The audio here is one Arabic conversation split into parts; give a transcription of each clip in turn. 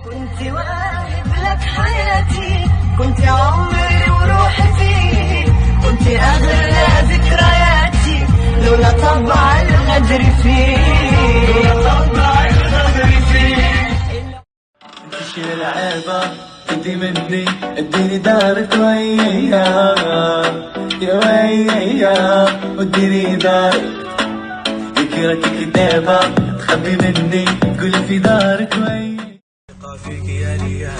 كنت واهب لك حياتي، كنت عمري وروحي فيه، كنت أغلى ذكرياتي لولا طبع الغدر فيه، لولا طبع الغدر فيه. تشيل العيبة تدي مني، اديني دارك ويايا يا ويايا، وديني دارك ذكرك كتابة تخبي مني، تقول في دارك ويايا. فيك يا ليا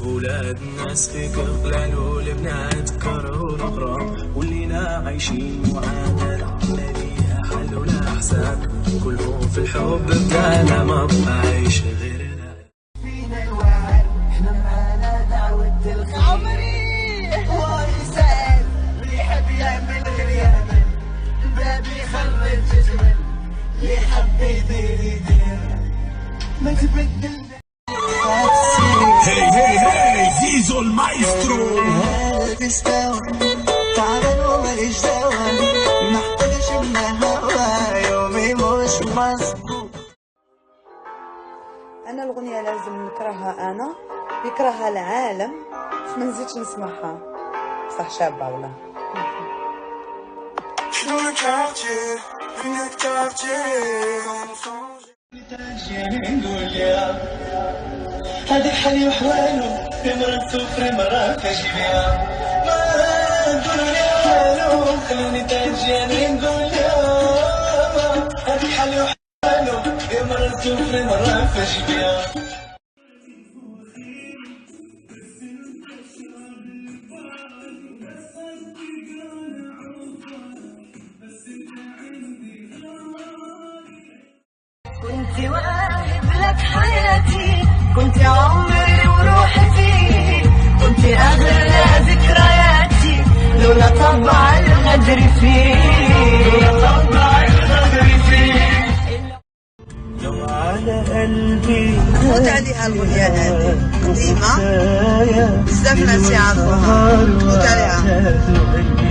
ولاد الناس فيك الغلال والبنات كرهوا الغرام، ولينا عايشين معاناة لا ليها حل ولا حساب، كلهم في الحب بقانا ما بقى عايش غيرنا. فينا الوعد احنا معانا دعوة الخير، عمري ويسأل اللي يحب يعمل غير يعمل، الباب يخرج جزمل اللي حب يدير يدير ما تبدل. Hey, hey, hey, Zizo el maestro. تستوى تعبان وماليش دوا، محتاجش من هوا يومي مش مظبوط. انا الاغنيه لازم نكرهها، انا يكرهها العالم، ما نزيدش نسمعها، بصح شابه والله. هذه حلي وحوالو مرة تسوفري مرة تجيبيها، ما نقولوا لي حوالو خلوني تاجيني نقول يا هذه حلي وحوالو مرة تسوفري مرة تجيبيها. كنت واهب لك حياتي، كنت عمري وروحي فيه، كنت أغلى ذكرياتي لولا طبع الغدر فيه، لولا طبع الغدر فيه. لو على قلبي فوت عليها الاغنيه هذه قديمه بزاف ناس يعرفوها، فوت عليها.